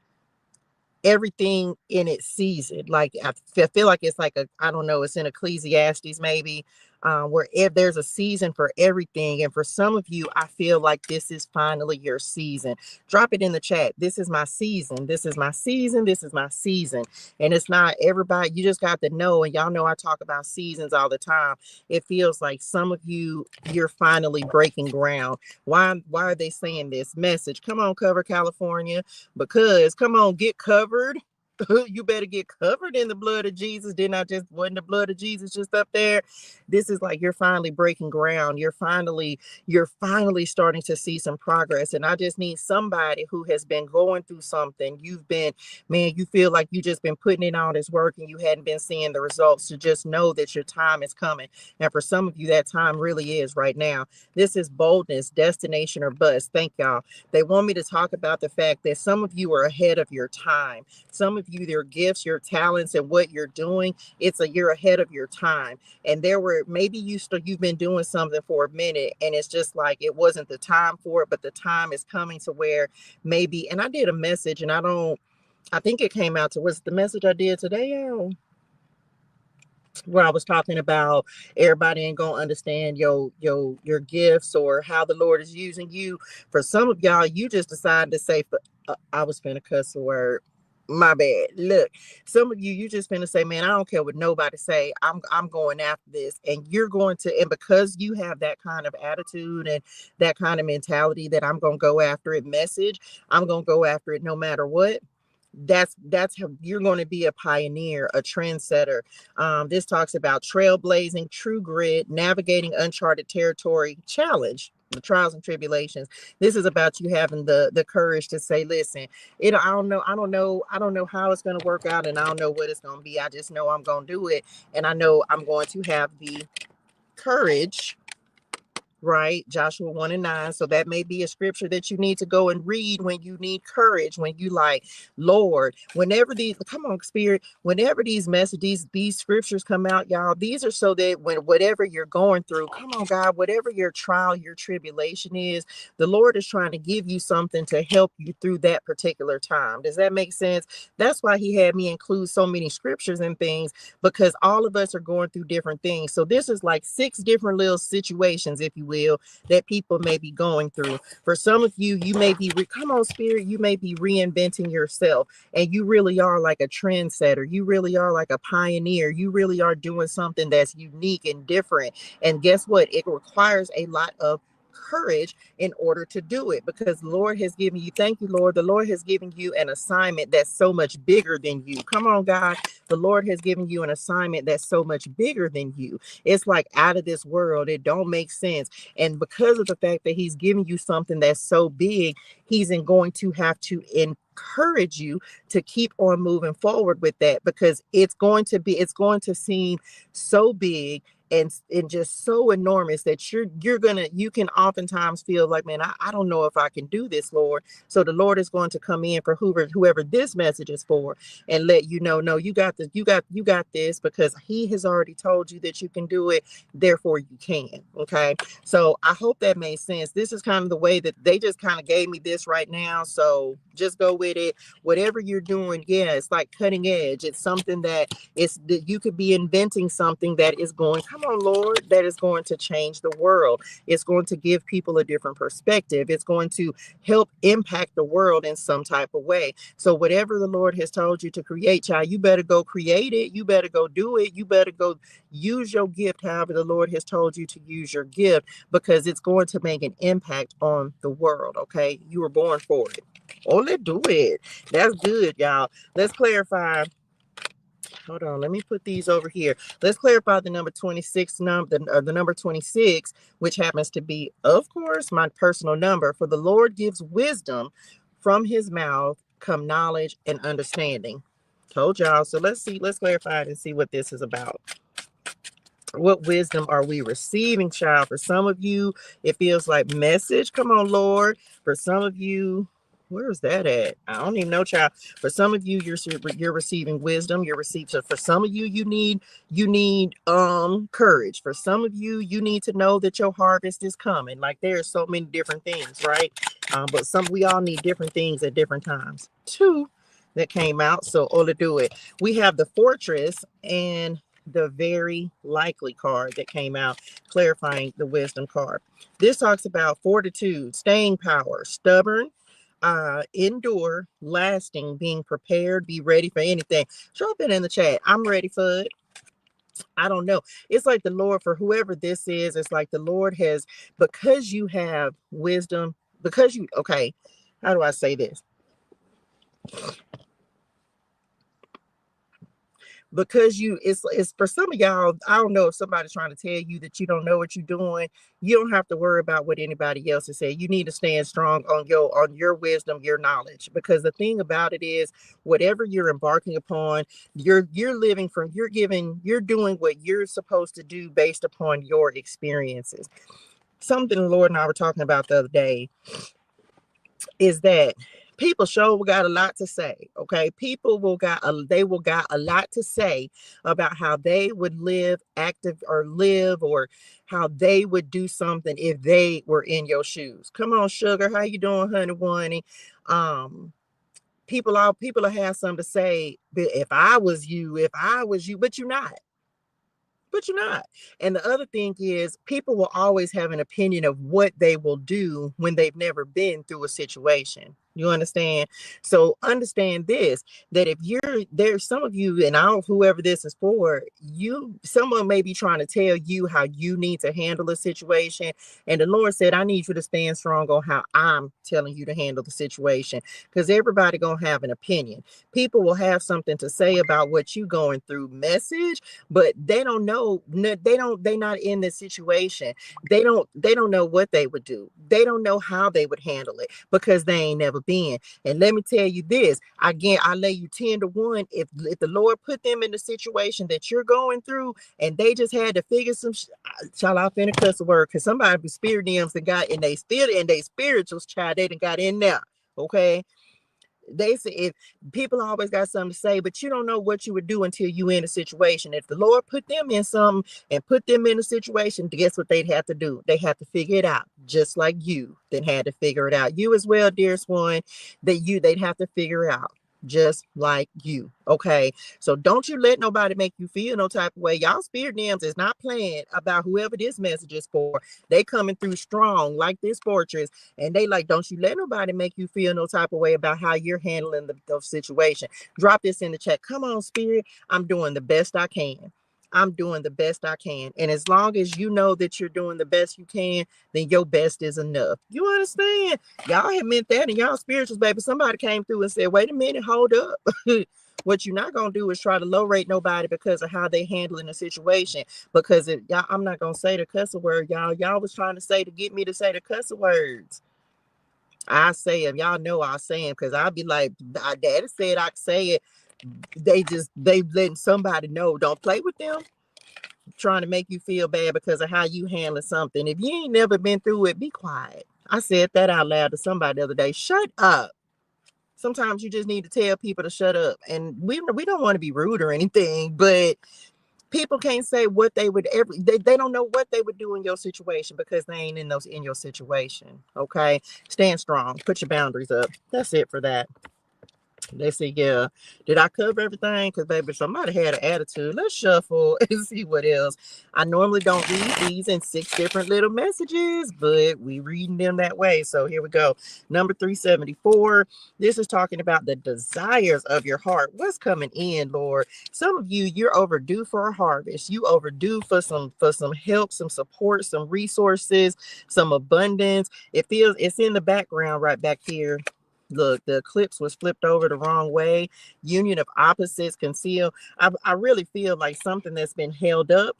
everything in its season. Like I feel like it's like I don't know, it's in Ecclesiastes maybe, where if there's a season for everything. And for some of you, I feel like this is finally your season. Drop it in the chat. This is my season. This is my season. This is my season. And it's not everybody. You just got to know. And y'all know I talk about seasons all the time. It feels like some of you, you're finally breaking ground. Why are they saying this message? Come on, Cover California. Because come on, get covered. You better get covered in the blood of Jesus. Wasn't the blood of Jesus just up there? This is like you're finally breaking ground. You're finally starting to see some progress. And I just need somebody who has been going through something. You feel like you just been putting in all this work and you hadn't been seeing the results, to just know that your time is coming. And for some of you, that time really is right now. This is boldness, destination, or bust. Thank y'all. They want me to talk about the fact that some of you are ahead of your time. Some of you, their gifts, your talents, and what you're doing, you're ahead of your time. And there were maybe you've been doing something for a minute, and it's just like it wasn't the time for it, but the time is coming to where maybe. And I did a message, and I think it came out to what's the message I did today, where I was talking about everybody ain't gonna understand your gifts or how the Lord is using you. For some of y'all, you just decided to say, I was finna cuss a word. My bad. Look, some of you, you just finna say, man, I don't care what nobody say. I'm going after this, and you're going to, and because you have that kind of attitude and that kind of mentality that I'm gonna go after it message, I'm gonna go after it no matter what. That's how you're going to be a pioneer, a trendsetter. This talks about trailblazing, true grit, navigating uncharted territory, challenge the trials and tribulations. This is about you having the courage to say, listen, I don't know how it's going to work out, and I don't know what it's going to be. I just know I'm going to do it, and I know I'm going to have the courage, right? Joshua 1:9. So that may be a scripture that you need to go and read when you need courage, when you like, Lord, whenever come on, Spirit, whenever these messages, these scriptures come out, y'all, these are so that when whatever you're going through, come on, God, whatever your trial, your tribulation is, the Lord is trying to give you something to help you through that particular time. Does that make sense? That's why he had me include so many scriptures and things, because all of us are going through different things. So this is like 6 different little situations, if you will, that people may be going through. For some of you, you may be, come on, Spirit, you may be reinventing yourself, and you really are like a trendsetter. You really are like a pioneer. You really are doing something that's unique and different. And guess what? It requires a lot of courage in order to do it, because the Lord has given you, thank you, Lord, the Lord has given you an assignment that's so much bigger than you. Come on, God. The Lord has given you an assignment that's so much bigger than you. It's like out of this world. It don't make sense. And because of the fact that he's giving you something that's so big, he's going to have to encourage you to keep on moving forward with that, because it's going to seem so big. and just so enormous that you can oftentimes feel like, man, I don't know if I can do this, Lord. So the Lord is going to come in for whoever this message is for, and let you know, no, you got this, you got this, because he has already told you that you can do it, therefore you can. Okay, so I hope that made sense. This is kind of the way that they just kind of gave me this right now, so just go with it. Whatever you're doing, yeah, it's like cutting edge. It's something that you could be inventing something that is going, come on, Lord, that is going to change the world. It's going to give people a different perspective. It's going to help impact the world in some type of way. So whatever the Lord has told you to create, child, you better go create it. You better go do it. You better go use your gift however the Lord has told you to use your gift, because it's going to make an impact on the world. Okay, you were born for it. Oh, let's do it. That's good, y'all. Let's clarify. Hold on, let me put these over here. Let's clarify the number 26, the number 26, which happens to be, of course, my personal number. For the Lord gives wisdom, from his mouth come knowledge and understanding. Told y'all. So let's clarify it and see what this is about. What wisdom are we receiving, child? For some of you, it feels like message. Come on, Lord. For some of you, where is that at? I don't even know, child. For some of you, you're receiving wisdom. You're receiving. So for some of you, you need courage. For some of you, you need to know that your harvest is coming. Like, there's so many different things, right? But we all need different things at different times. Two that came out. So Ola, do it. We have the fortress and the very likely card that came out, clarifying the wisdom card. This talks about fortitude, staying power, stubborn, endure, lasting, being prepared, be ready for anything. Drop it in the chat. I'm ready for it. I don't know. It's like the Lord, for whoever this is, it's like the Lord has, because you have wisdom, okay, how do I say this? Because it's for some of y'all, I don't know if somebody's trying to tell you that you don't know what you're doing. You don't have to worry about what anybody else is saying. You need to stand strong on your wisdom, your knowledge, because the thing about it is, whatever you're embarking upon, you're living from, you're doing what you're supposed to do based upon your experiences. Something the Lord and I were talking about the other day is that people sure got a lot to say. Okay, people will got a lot to say about how they would live, or how they would do something if they were in your shoes. Come on, sugar, how you doing, honey, bunny? People will have something to say. If I was you, but you're not. But you're not. And the other thing is, people will always have an opinion of what they will do when they've never been through a situation. You understand? So understand this, that if there's some of you, and I don't, whoever this is for, someone may be trying to tell you how you need to handle a situation. And the Lord said, I need you to stand strong on how I'm telling you to handle the situation. Because everybody gonna have an opinion. People will have something to say about what you going through, message, but they don't know. They're not in this situation. They don't know what they would do. They don't know how they would handle it, because they ain't never been. And let me tell you this again, I lay you 10-1. If the Lord put them in the situation that you're going through, and they just had to figure some shall I finna cuss a word, because somebody with spirit names that got in they still in they spirituals, child, they done got in there. Okay, they say, if people always got something to say, but you don't know what you would do until you in a situation. If the Lord put them in something and put them in a situation, guess what they'd have to do? They have to figure it out, just like you then had to figure it out. You as well, dearest one, they'd have to figure out, just like you. Okay, so don't you let nobody make you feel no type of way. Y'all spirit names is not playing about whoever this message is for. They coming through strong like this fortress, and they like, don't you let nobody make you feel no type of way about how you're handling the situation. Drop this in the chat. Come on, spirit, I'm doing the best I can. I'm doing the best I can. And as long as you know that you're doing the best you can, then your best is enough. You understand? Y'all have meant that in y'all spirituals, baby. Somebody came through and said, wait a minute, hold up. What you're not going to do is try to low rate nobody because of how they handling the situation. Because y'all, I'm not going to say the cuss word, y'all. Y'all was trying to get me to say the cuss words. I say them. Y'all know I say them, because I'll be like, daddy said I say it. They letting somebody know, don't play with them. trying to make you feel bad because of how you handle something. If you ain't never been through it, be quiet. I said that out loud to somebody the other day. Shut up. Sometimes you just need to tell people to shut up. And we don't want to be rude or anything, but people can't say what they would ever, they don't know what they would do in your situation because they ain't in your situation. Okay. Stand strong. Put your boundaries up. That's it for that. They say, yeah, did I cover everything? Because, baby, somebody had an attitude. Let's shuffle and see what else. I normally don't read these in 6 different little messages, but we reading them that way. So here we go. Number 374. This is talking about the desires of your heart. What's coming in, Lord? Some of you, you're overdue for a harvest. You overdue for some help, some support, some resources, some abundance. It's in the background right back here. Look, the eclipse was flipped over the wrong way. Union of opposites concealed. I really feel like something that's been held up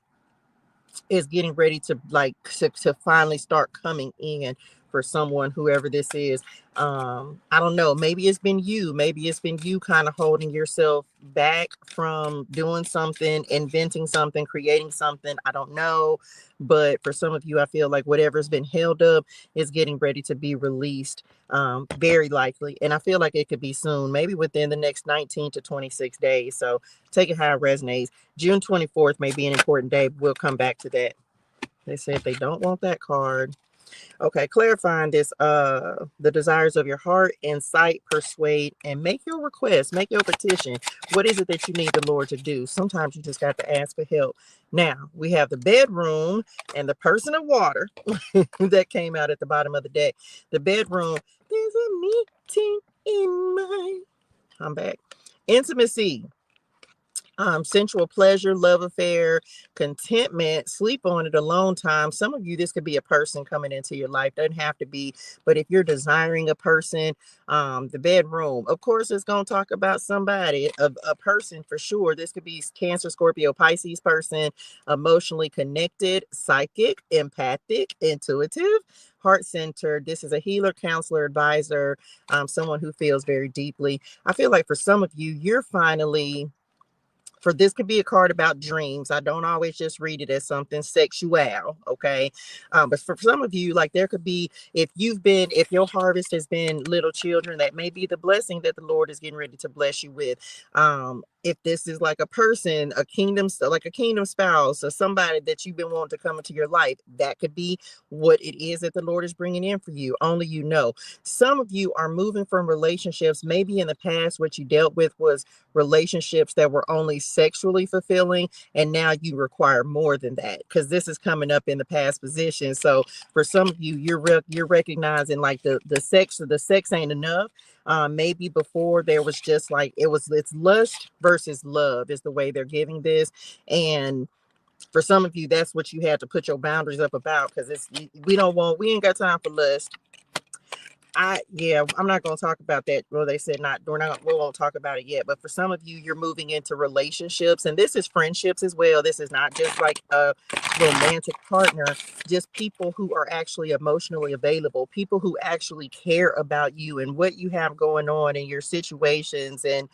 is getting ready to to finally start coming in for someone, whoever this is. I don't know, maybe it's been you kind of holding yourself back from doing something, inventing something, creating something. I don't know, but for some of you, I feel like whatever's been held up is getting ready to be released, very likely. And I feel like it could be soon, maybe within the next 19 to 26 days. So take it how it resonates. June 24th may be an important day. We'll come back to that. They said they don't want that card. Okay, clarifying this, the desires of your heart, incite, persuade, and make your request, make your petition. What is it that you need the Lord to do? Sometimes you just got to ask for help. Now, we have the bedroom and the person of water that came out at the bottom of the deck. The bedroom, there's a meeting in my... I'm back. Intimacy. Sensual pleasure, love affair, contentment, sleep on it, alone time. Some of you, this could be a person coming into your life. Doesn't have to be, but if you're desiring a person, the bedroom, of course, it's going to talk about somebody, a person for sure. This could be Cancer, Scorpio, Pisces person, emotionally connected, psychic, empathic, intuitive, heart-centered. This is a healer, counselor, advisor, someone who feels very deeply. I feel like for some of you, you're finally... For this could be a card about dreams. I don't always just read it as something sexual, okay? But for some of you, like there could be, if your harvest has been little children, that may be the blessing that the Lord is getting ready to bless you with. If this is like a person, a kingdom spouse, or somebody that you've been wanting to come into your life, that could be what it is that the Lord is bringing in for you. Only you know. Some of you are moving from relationships. Maybe in the past, what you dealt with was relationships that were only sexually fulfilling, and now you require more than that, because this is coming up in the past position. So for some of you, you're recognizing like the sex ain't enough. Maybe before there was just like it's lust versus love is the way they're giving this. And for some of you, that's what you had to put your boundaries up about, because we ain't got time for lust. I'm not going to talk about that. Well, they said we won't talk about it yet. But for some of you, you're moving into relationships, and this is friendships as well. This is not just like a romantic partner, just people who are actually emotionally available, people who actually care about you and what you have going on in your situations and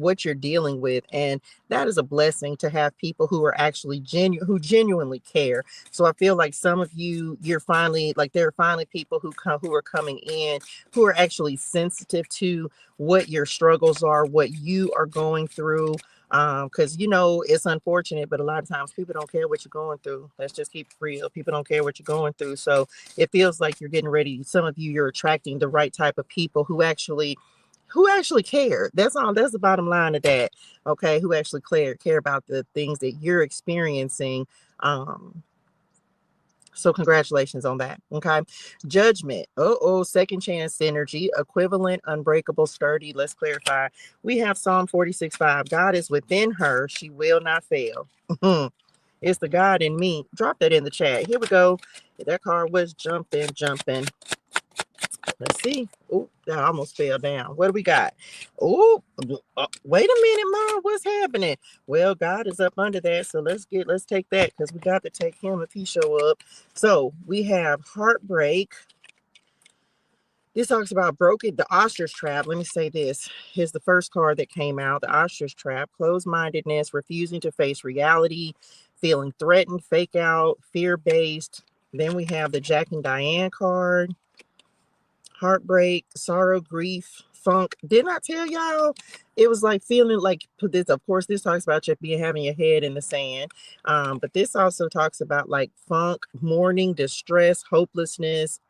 what you're dealing with. And that is a blessing to have people who are actually genuinely care. So I feel like some of you, there are finally people who are coming in, who are actually sensitive to what your struggles are, what you are going through. Because it's unfortunate, but a lot of times people don't care what you're going through. Let's just keep it real. People don't care what you're going through. So it feels like you're getting ready. Some of you, you're attracting the right type of people who actually care. That's all. That's the bottom line of that. Okay, who actually care about the things that you're experiencing. So congratulations on that. Okay. Judgment. Second chance synergy. Equivalent, unbreakable, sturdy. Let's clarify. We have Psalm 46:5. God is within her. She will not fail. It's the God in me. Drop that in the chat. Here we go. That card was jumping. Let's see. Oh, that almost fell down. What do we got? Oh, wait a minute, Mom. What's happening? Well, God is up under that. So let's take that, because we got to take him if he show up. So we have heartbreak. This talks about the ostrich trap. Let me say this. Here's the first card that came out. The ostrich trap. Closed-mindedness, refusing to face reality, feeling threatened, fake out, fear-based. Then we have the Jack and Diane card, heartbreak, sorrow, grief, funk. Didn't I tell y'all? It was like feeling like this. Of course, this talks about you being having your head in the sand. But this also talks about like funk, mourning, distress, hopelessness,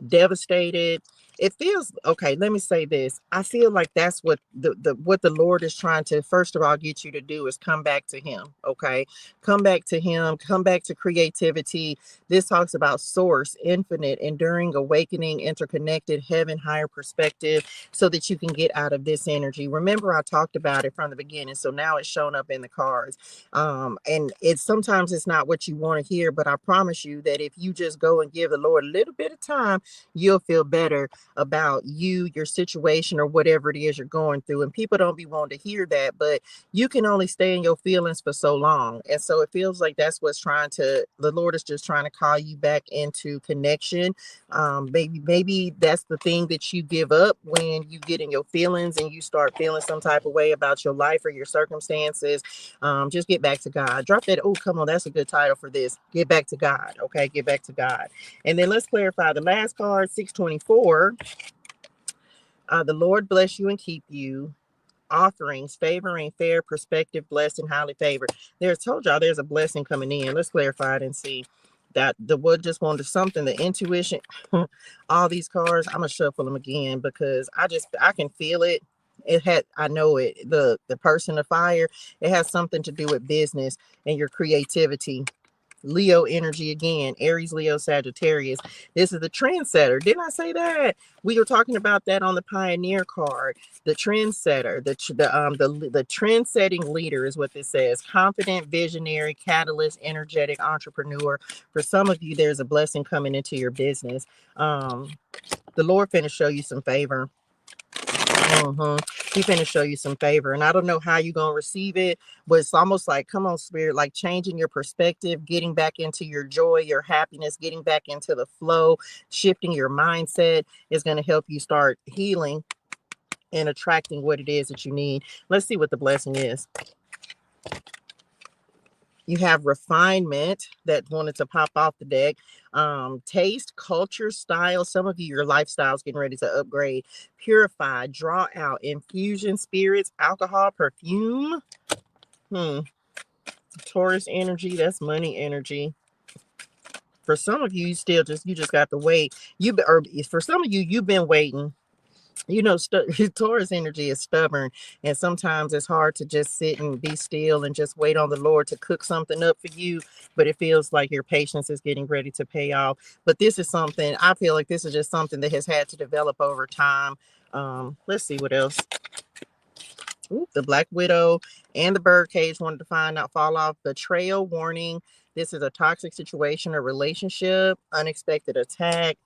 devastated. It feels okay. Let me say this. I feel like that's what the Lord is trying to first of all get you to do is come back to Him. Okay, come back to Him. Come back to creativity. This talks about source, infinite, enduring, awakening, interconnected, heaven, higher perspective, so that you can get out of this energy. Remember, I talked about it from the beginning, so now it's shown up in the cards. And it's sometimes it's not what you want to hear, but I promise you that if you just go and give the Lord a little bit of time, you'll feel better about you, your situation, or whatever it is you're going through. And people don't be wanting to hear that, but you can only stay in your feelings for so long. And so it feels like that's what's the Lord is just trying to call you back into connection. Maybe that's the thing that you give up when you get in your feelings and you start feeling some type of way about your life or your circumstances. Just get back to God. Drop that. Oh, come on. That's a good title for this. Get back to God. Okay. Get back to God. And then let's clarify the last card, 624. The Lord bless you and keep you. Offerings, favoring, fair, perspective, blessed, and highly favored. Told y'all there's a blessing coming in. Let's clarify it and see that the wood just wanted something, the intuition, all these cards. I'm gonna shuffle them again because I can feel it. I know it, the person of fire, it has something to do with business and your creativity. Leo energy again, Aries, Leo, Sagittarius. This is the trendsetter. Didn't I say that? We were talking about that on the Pioneer card. The trendsetter, the trend-setting leader is what this says. Confident, visionary, catalyst, energetic, entrepreneur. For some of you, there's a blessing coming into your business. The Lord finna show you some favor. He's finna show you some favor, and I don't know how you're gonna receive it, but it's almost like, come on, spirit, like changing your perspective, getting back into your joy, your happiness, getting back into the flow, shifting your mindset is going to help you start healing and attracting what it is that you need. Let's see what the blessing is. You have refinement that wanted to pop off the deck. Taste, culture, style. Some of you, your lifestyle's getting ready to upgrade. Purify, draw out, infusion, spirits, alcohol, perfume. Taurus energy, that's money energy. For some of you, you just got to wait. For some of you, you've been waiting. You know, Taurus energy is stubborn, and sometimes it's hard to just sit and be still and just wait on the Lord to cook something up for you. But it feels like your patience is getting ready to pay off. But this is something, I feel like this is just something that has had to develop over time. Let's see what else. Ooh, the Black Widow and the Birdcage wanted to fall off. Betrayal, warning. This is a toxic situation or relationship. Unexpected attack.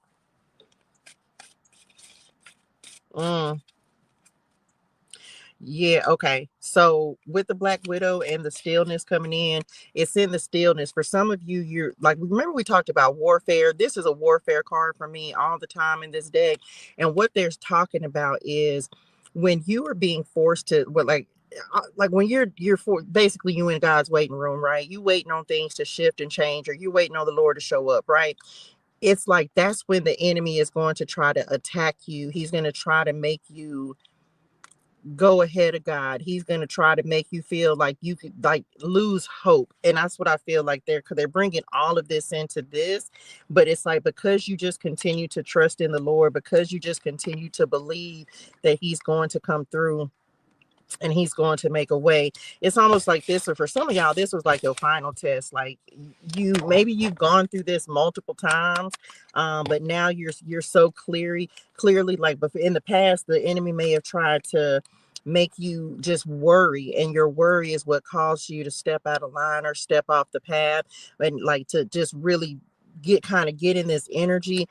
Yeah, okay. So with the Black Widow and the stillness coming in, it's in the stillness. For some of you, you're like, remember we talked about warfare. This is a warfare card for me all the time in this deck. And what they're talking about is when you are being forced to, like when you're for basically you in God's waiting room, right? You waiting on things to shift and change, or you waiting on the Lord to show up, right? It's like that's when the enemy is going to try to attack you. He's going to try to make you go ahead of God. He's going to try to make you feel like you could like lose hope. And that's what I feel like they're bringing all of this into this. But it's like, because you just continue to trust in the Lord, because you just continue to believe that he's going to come through and he's going to make a way. It's almost like this, or for some of y'all, this was like your final test. Like maybe you've gone through this multiple times, but now you're so clearly like, but in the past, the enemy may have tried to make you just worry, and your worry is what caused you to step out of line or step off the path, and like to just really get in this energy.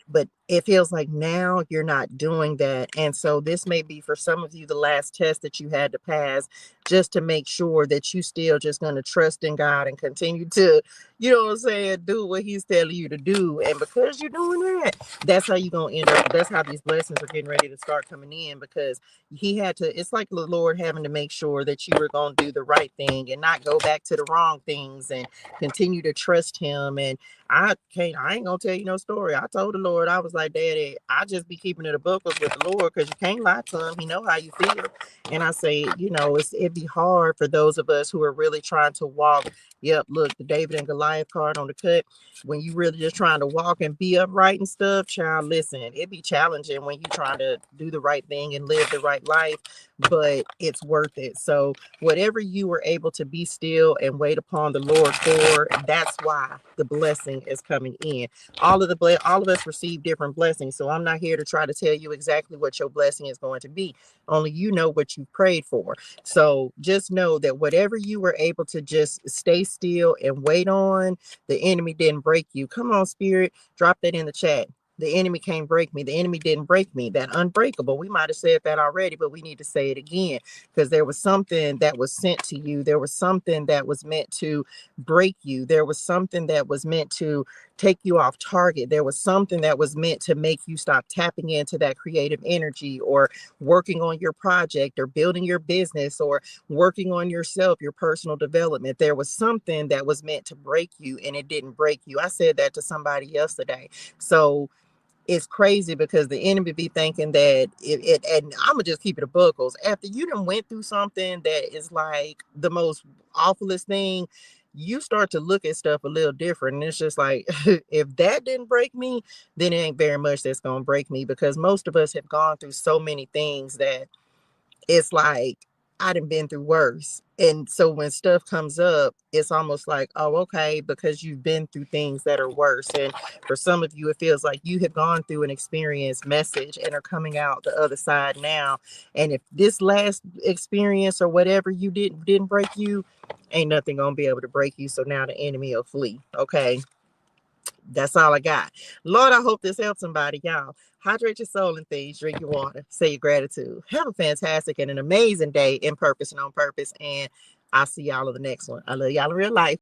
But it feels like now you're not doing that. And so this may be for some of you the last test that you had to pass, just to make sure that you still just going to trust in God and continue to, you know what I'm saying, do what he's telling you to do. And because you're doing that, that's how you're going to end up. That's how these blessings are getting ready to start coming in, because he had to, it's like the Lord having to make sure that you were going to do the right thing and not go back to the wrong things, and continue to trust him. And I ain't gonna tell you no story. I told the Lord, I was like, Daddy, I just be keeping it a book with the Lord, because you can't lie to him. He know how you feel. And I say, you know, it'd be hard for those of us who are really trying to walk. Yep, look, the David and Goliath card on the cut. When you really just trying to walk and be upright and stuff, child, listen, it'd be challenging when you trying to do the right thing and live the right life, but it's worth it. So whatever you were able to be still and wait upon the Lord for, that's why the blessing is coming in. All of us receive different blessings. So I'm not here to try to tell you exactly what your blessing is going to be. Only you know what you prayed for. So just know that whatever you were able to just stay still and wait on, the enemy didn't break you. Come on, Spirit, drop that in the chat. The enemy can't break me. The enemy didn't break me. That unbreakable. We might have said that already, but we need to say it again, because there was something that was sent to you. There was something that was meant to break you. There was something that was meant to take you off target. There was something that was meant to make you stop tapping into that creative energy, or working on your project, or building your business, or working on yourself, your personal development. There was something that was meant to break you, and it didn't break you. I said that to somebody yesterday. So it's crazy, because the enemy be thinking that and I'm gonna just keep it a buckles. After you done went through something that is like the most awfulest thing, you start to look at stuff a little different. And it's just like, if that didn't break me, then it ain't very much that's gonna break me, because most of us have gone through so many things that it's like, I done been through worse. And so when stuff comes up, it's almost like, oh, okay, because you've been through things that are worse. And for some of you, it feels like you have gone through an experience message and are coming out the other side now. And if this last experience or whatever you didn't break you, ain't nothing gonna be able to break you. So now the enemy will flee. Okay. That's all I got. Lord, I hope this helps somebody. Y'all, hydrate your soul and things, drink your water, say your gratitude. Have a fantastic and an amazing day in purpose and on purpose. And I'll see y'all in the next one. I love y'all in real life.